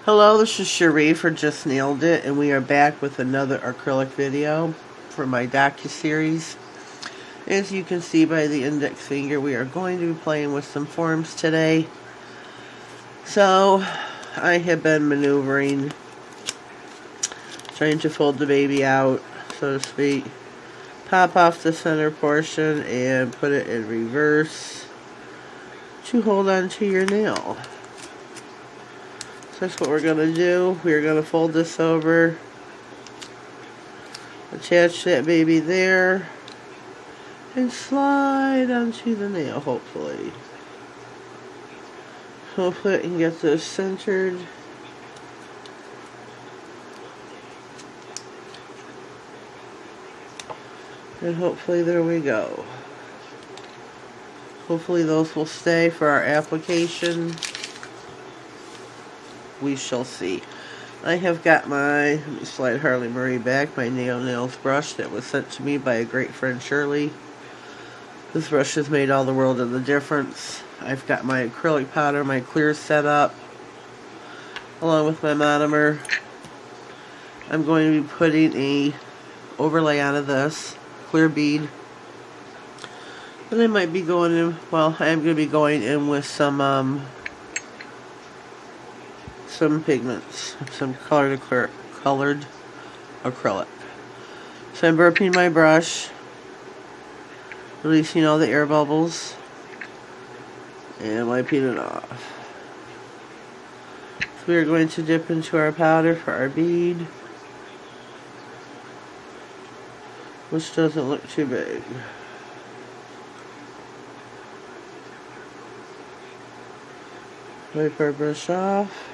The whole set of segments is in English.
Hello, this is Cherie for Just Nailed It, and we are back with another acrylic video for my Docuseries. As you can see by the index finger, we are going to be playing with some forms today. So, I have been maneuvering, trying to fold the baby out, so to speak. Pop off the center portion and put it in reverse to hold on to your nail. That's what we're going to do. We're going to fold this over, attach that baby there, and slide onto the nail, hopefully. Hopefully I can get this centered. And hopefully there we go. Hopefully those will stay for our application. We shall see. I have got my, let me slide Harley Murray back, my nails brush that was sent to me by a great friend Shirley. This brush has made all the world of the difference. I've got my acrylic powder, my clear set up, along with my monomer. I'm going to be putting a overlay onto this clear bead. And I might be going in, well, I am going to be going in with some pigments, some colored acrylic. So I'm burping my brush, releasing all the air bubbles, and wiping it off. So we are going to dip into our powder for our bead, which doesn't look too big. Wipe our brush off.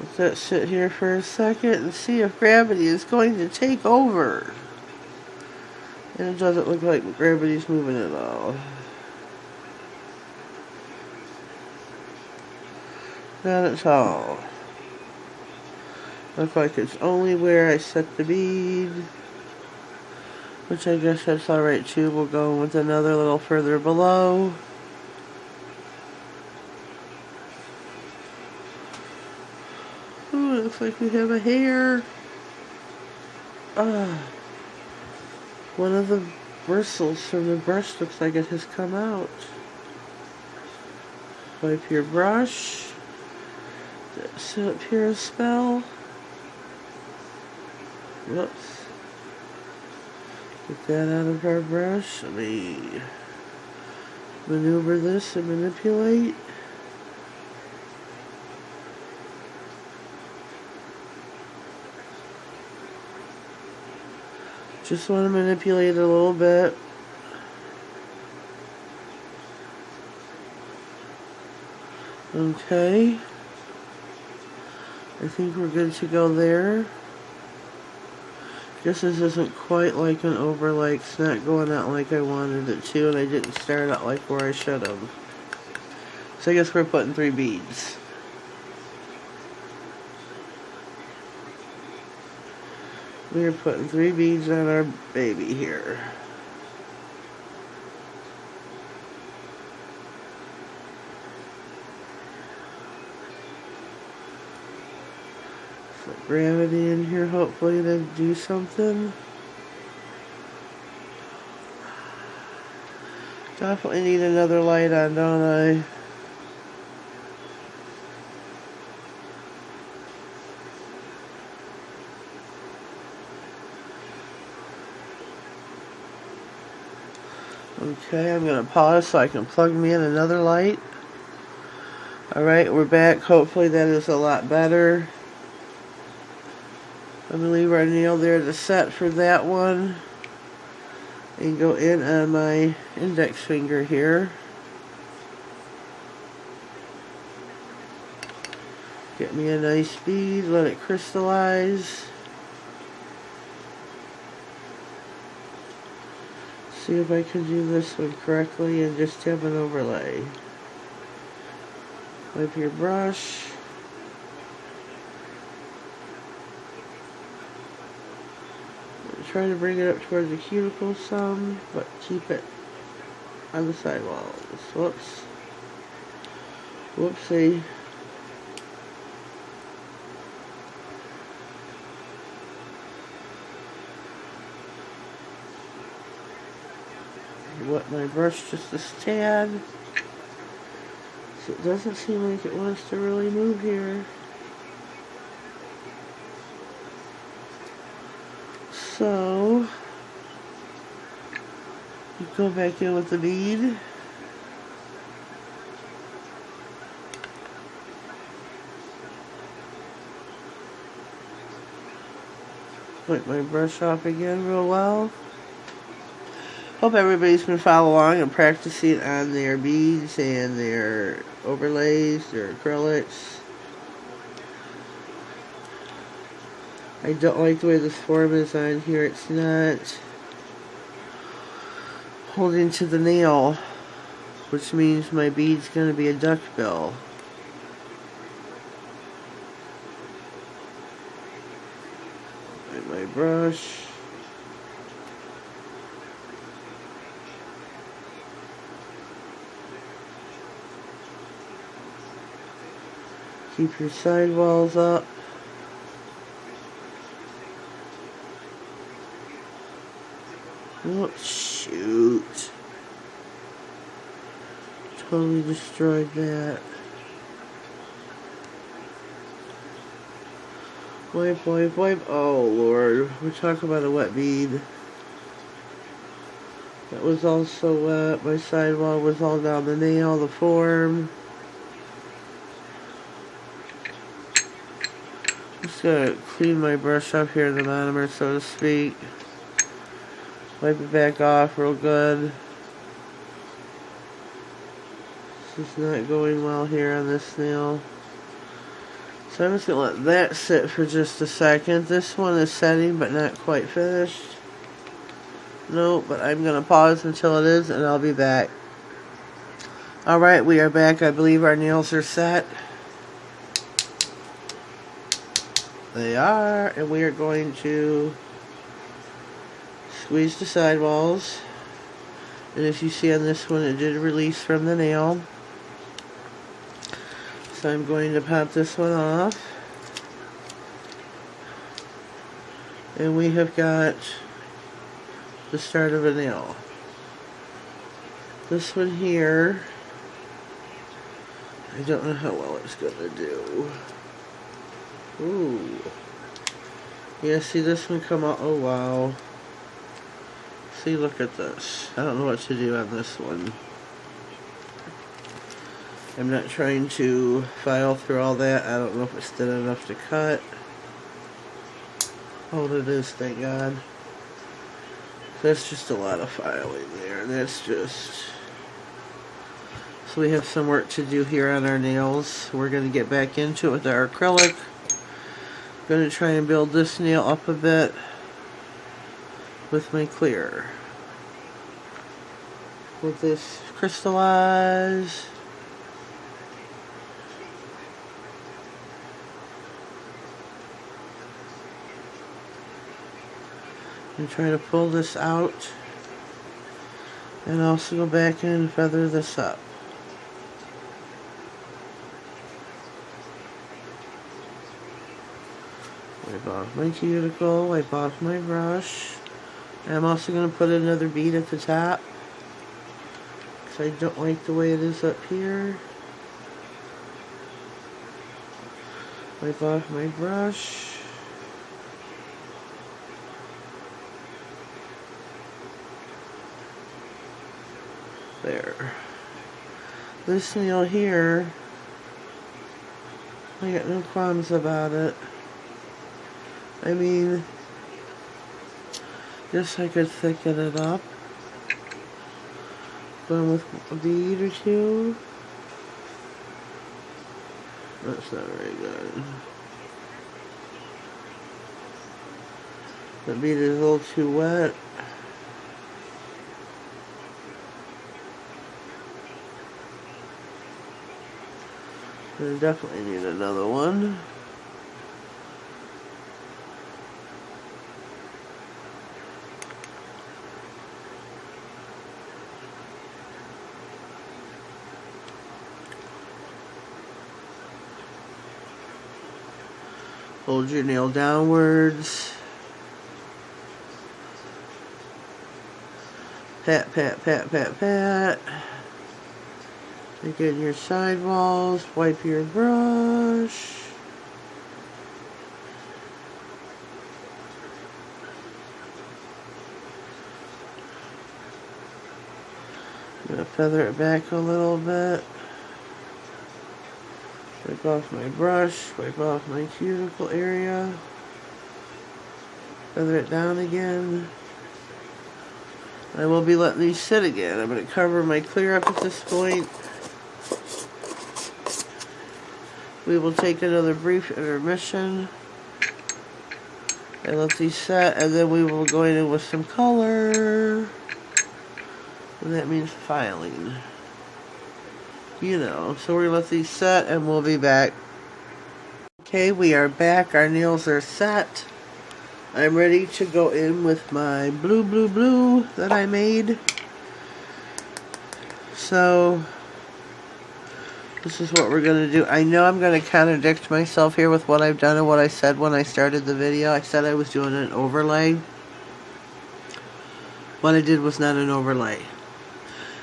Let that sit here for a second and see if gravity is going to take over. And it doesn't look like gravity's moving at all. Not at all. Looks like it's only where I set the bead, which I guess that's alright too. We'll go with another little further below. Ooh, looks like we have a hair. One of the bristles from the brush looks like it has come out. Wipe your brush. Sit up here a spell. Whoops. Get that out of our brush. Let me maneuver this and manipulate. Just want to manipulate it a little bit. Okay. I think we're good to go there. Guess this isn't quite like an overlay. It's not going out like I wanted it to, and I didn't start out like where I should have. So I guess we're putting 3 beads. We're putting 3 beads on our baby here. Put gravity in here, hopefully to do something. Definitely need another light on, don't I? Okay, I'm going to pause so I can plug me in another light. Alright, we're back. Hopefully that is a lot better. I'm going to leave our nail there to set for that one. And go in on my index finger here. Get me a nice bead, let it crystallize. See if I can do this one correctly and just have an overlay. Wipe your brush. Try to bring it up towards the cuticle some, but keep it on the sidewalls. Whoops. Whoopsie. wet my brush just a tad. So it doesn't seem like it wants to really move here. So, you go back in with the bead. Wipe my brush off again real well. Hope everybody's been following along and practicing on their beads and their overlays, their acrylics. I don't like the way this form is on here. It's not holding to the nail, which means my bead's going to be a duckbill. My brush. Keep your sidewalls up. Oh, shoot. Totally destroyed that. Wipe, wipe, wipe. Oh, Lord. We're talking about a wet bead. That was also wet. My sidewall was all down the nail, the form. Just gonna clean my brush up here in the monomer, so to speak. Wipe it back off real good. This is not going well here on this nail. So I'm just going to let that sit for just a second. This one is setting but not quite finished. No, but I'm going to pause until it is and I'll be back. Alright, we are back. I believe our nails are set. They are. And we are going to squeeze the sidewalls. And if you see on this one, it did release from the nail. So I'm going to pop this one off. And we have got the start of a nail. This one here, I don't know how well it's going to do. Ooh. Yeah, see this one come out. Oh, wow. See, look at this. I don't know what to do on this one. I'm not trying to file through all that. I don't know if it's thin enough to cut. Oh, it is, thank God. That's just a lot of filing there. That's just... So we have some work to do here on our nails. We're going to get back into it with our acrylic. Going to try and build this nail up a bit with my clear. With this crystallize. And try to pull this out. And also go back and feather this up. Wipe off my cuticle, wipe off my brush. And I'm also going to put another bead at the top. Because I don't like the way it is up here. Wipe off my brush. There. This nail here, I got no qualms about it. I mean, just I could thicken it up. Going with a bead or two. That's not very good. The bead is a little too wet. I definitely need another one. Hold your nail downwards. Pat, pat, pat, pat, pat. Take in your sidewalls. Wipe your brush. I'm going to feather it back a little bit. Wipe off my brush. Wipe off my cuticle area. Feather it down again. I will be letting these sit again. I'm going to cover my clear up at this point. We will take another brief intermission. And let these set, and then we will go in with some color. And that means filing. You know, so we're going to let these set, and we'll be back. Okay, we are back. Our nails are set. I'm ready to go in with my blue that I made. So, this is what we're going to do. I know I'm going to contradict myself here with what I've done and what I said when I started the video. I said I was doing an overlay. What I did was not an overlay.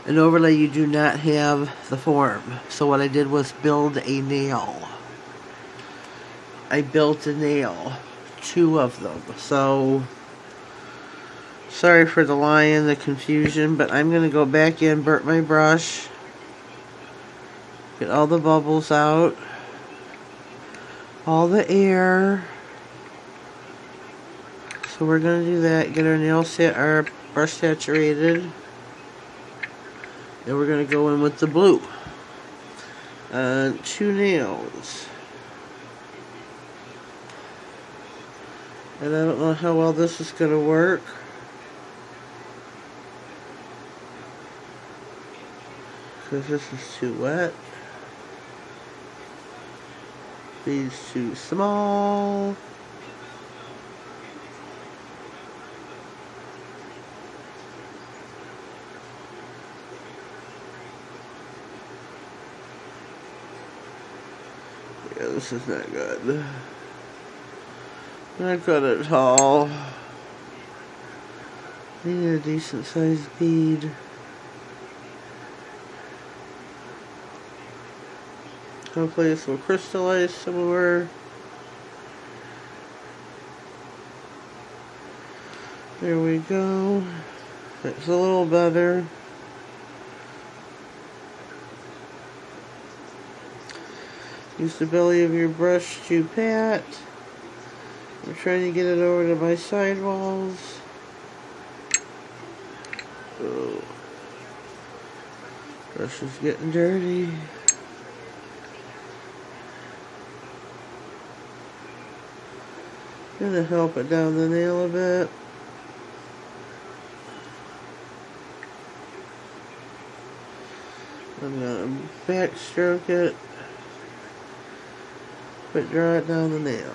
An overlay, you do not have the form. So what I did was build a nail. I built a nail. 2 of them. So, sorry for the lie and the confusion, but I'm going to go back in, burnt my brush, get all the bubbles out, all the air. So we're going to do that, get our nail set, our brush saturated, and we're going to go in with the blue. 2 nails. And I don't know how well this is going to work. Because this is too wet. These too small. Yeah, this is not good. Not good at all. Need a decent sized bead. Hopefully this will crystallize some more. There we go. It's a little better. Use the belly of your brush to pat. I'm trying to get it over to my sidewalls. Oh. Brush is getting dirty. Gonna help it down the nail a bit. I'm gonna backstroke it, but draw it down the nail.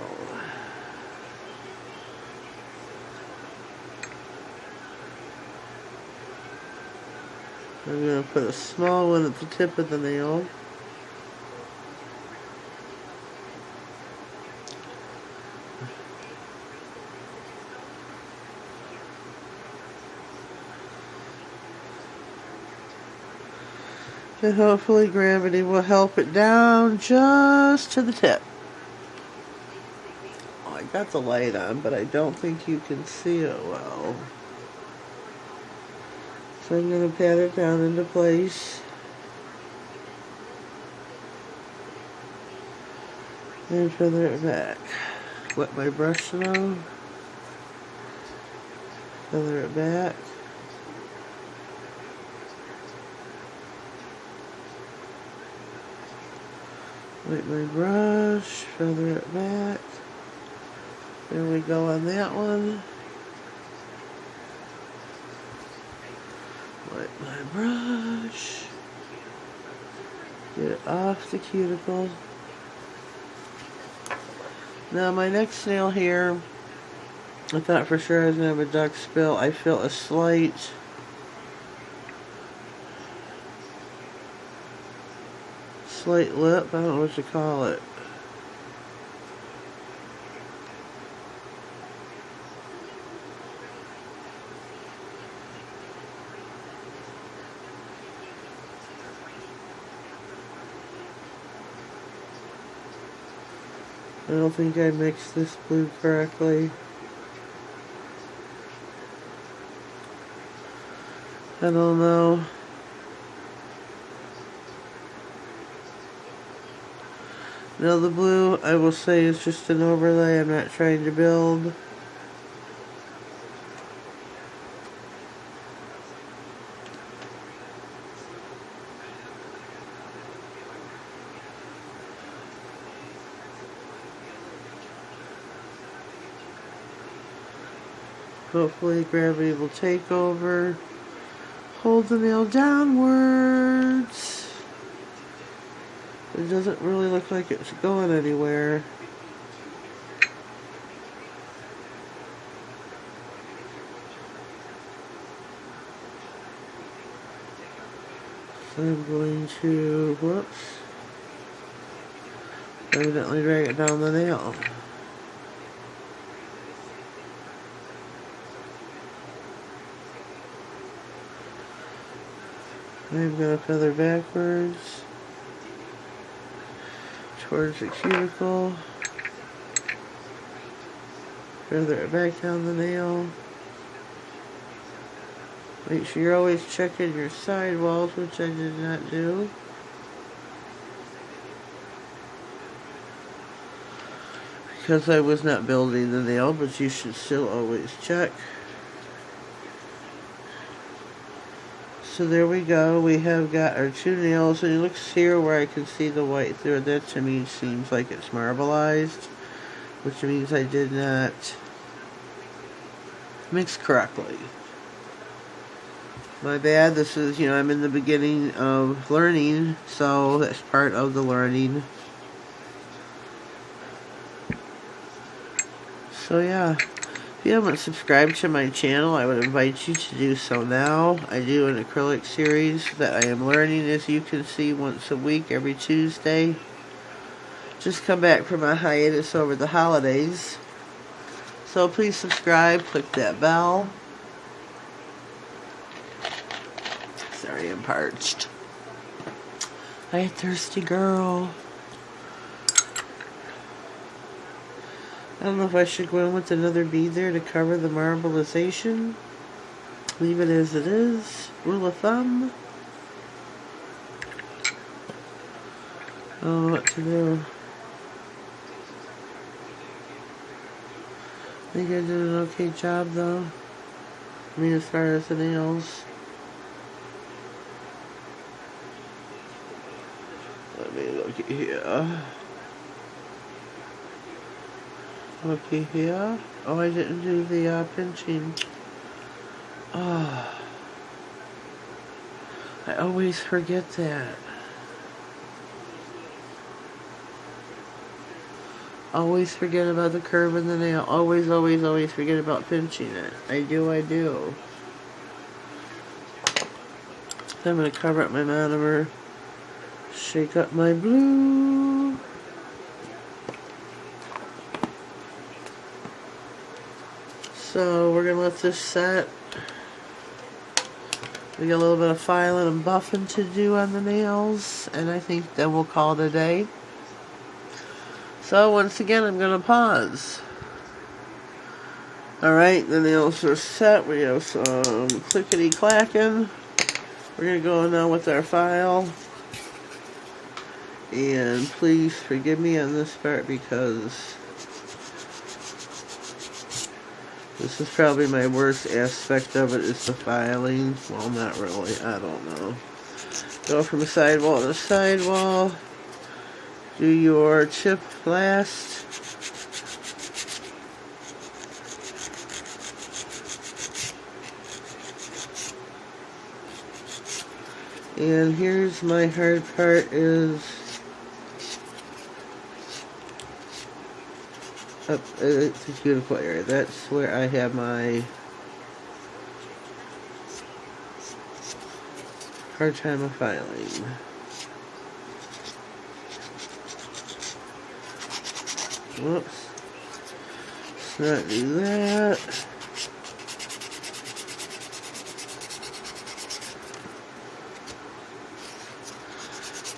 I'm going to put a small one at the tip of the nail. And hopefully gravity will help it down just to the tip. Oh, I got the light on, but I don't think you can see it well. So I'm going to pat it down into place. And feather it back. Wet my brush now. Feather it back. Wet my brush. Feather it back. There we go on that one. Wipe my brush. Get it off the cuticle. Now my next nail here, I thought for sure I was going to have a duck spill. I feel a slight lip. I don't know what to call it. I don't think I mixed this blue correctly. I don't know. Now the blue, I will say, is just an overlay. I'm not trying to build. Hopefully gravity will take over. Hold the nail downwards. It doesn't really look like it's going anywhere. So I'm going to, whoops, evidently drag it down the nail. I'm going to feather backwards towards the cuticle. Feather it back down the nail. Make sure you're always checking your side walls, which I did not do. Because I was not building the nail, but you should still always check. So there we go. We have got our two nails, and it looks here where I can see the white through it. That to me seems like it's marbleized, which means I did not mix correctly. My bad. This is, I'm in the beginning of learning, so that's part of the learning. So yeah. If you haven't subscribed to my channel, I would invite you to do so now. I do an acrylic series that I am learning, as you can see, once a week, every Tuesday. Just come back from a hiatus over the holidays. So please subscribe, click that bell. Sorry, I'm parched. Hi, thirsty girl. I don't know if I should go in with another bead there to cover the marbleization. Leave it as it is. Rule of thumb. Oh, what to do. I think I did an okay job though. I mean, as far as the nails. Let me look here. Okay, here. Oh, I didn't do the pinching. Oh, I always forget that. Always forget about the curve in the nail. Always, always, always forget about pinching it. I do. So I'm going to cover up my monomer. Shake up my blue. So we're going to let this set. We got a little bit of filing and buffing to do on the nails, and I think then we'll call it a day. So once again, I'm going to pause. Alright, the nails are set. We have some clickety-clacking. We're going to go now with our file. And please forgive me on this part because this is probably my worst aspect of it, is the filing. Well, not really. I don't know. Go from sidewall to sidewall. Do your tip last. And here's my hard part is up, it's a beautiful area. That's where I have my hard time of filing. Whoops. Let's not do that.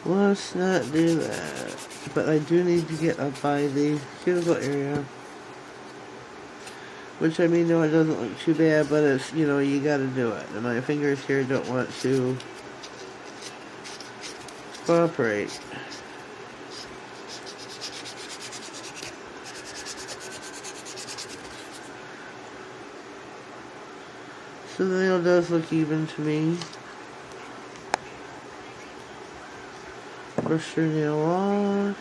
Let's not do that. But I do need to get up by the cuticle area. Which, I mean, no, it doesn't look too bad, but it's, you know, you gotta do it. And my fingers here don't want to cooperate. So the nail does look even to me. Brush your nail off.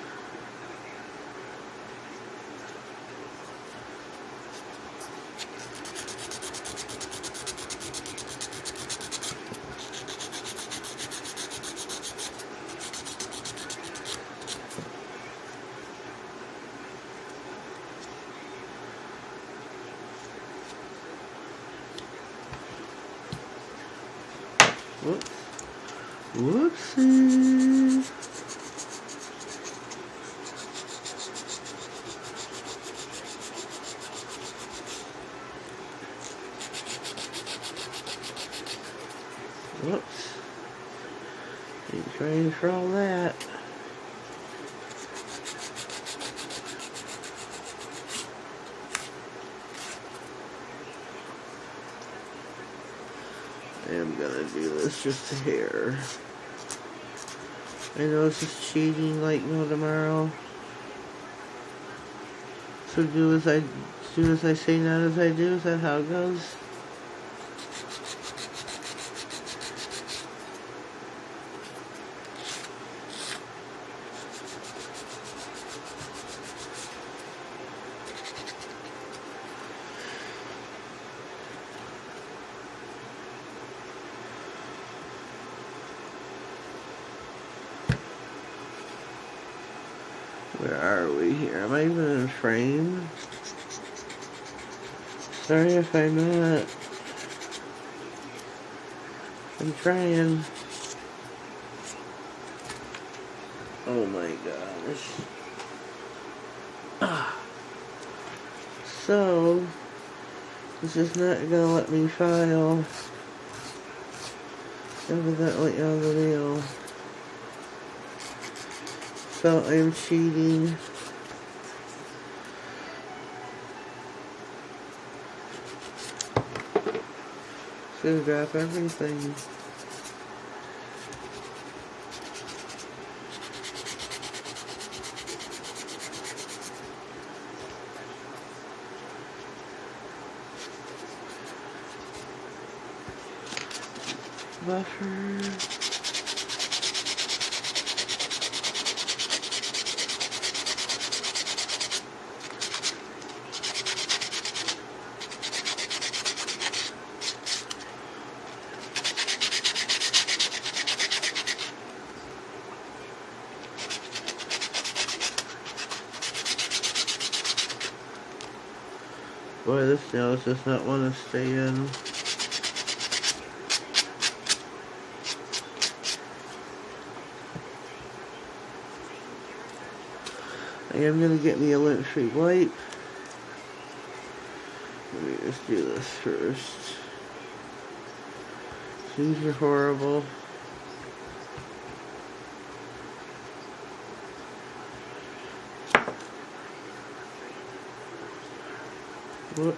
Whoops. Whoopsie. Whoops. Ain't trying for all that. I am gonna do this just a hair. I know this is cheating like no tomorrow. So do as I say, not as I do. Is that how it goes? Where are we here? Am I even in frame? Sorry if I'm not. I'm trying. Oh my gosh. So, this is not gonna let me file. Evidently on the nail. So I'm cheating. Should drop everything. Buffer. Boy, this nail does not want to stay in. I am going to get me a lint-free wipe. Let me just do this first. These are horrible. Whoops.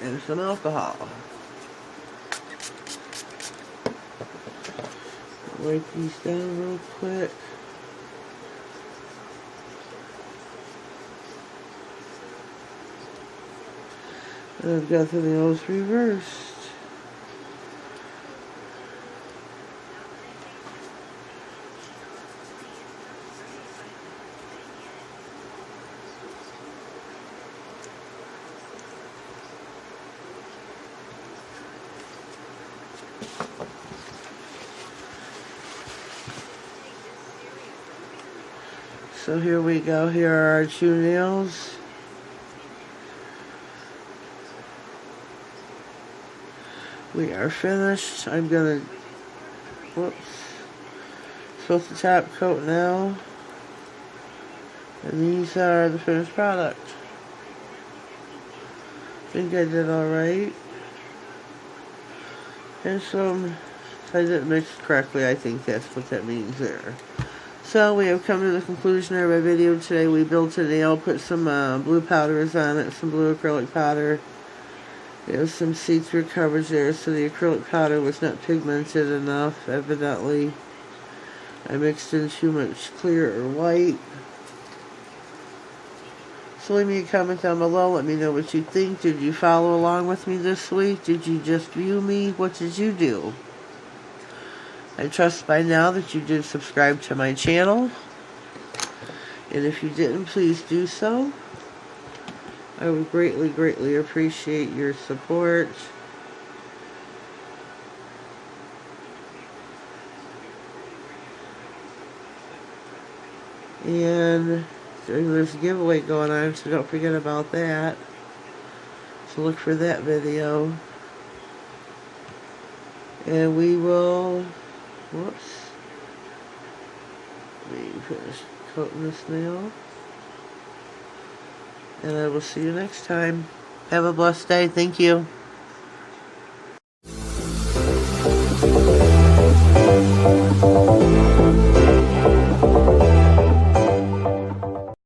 And some alcohol. Wipe these down real quick. And I've got the nails reversed. So here we go. Here are our two nails. We are finished. I'm gonna, whoops, supposed to top coat now. And these are the finished product. I think I did alright. And some, if I didn't mix it correctly, I think that's what that means there. So we have come to the conclusion of our video today. We built a nail, put some blue powders on it, some blue acrylic powder. There's some see-through coverage there, so the acrylic powder was not pigmented enough, evidently. I mixed in too much clear or white. So leave me a comment down below. Let me know what you think. Did you follow along with me this week? Did you just view me? What did you do? I trust by now that you did subscribe to my channel. And if you didn't, please do so. I would greatly, greatly appreciate your support. And there's a giveaway going on, so don't forget about that. So look for that video. And we will, whoops, let me finish coating this nail. And I will see you next time. Have a blessed day. Thank you.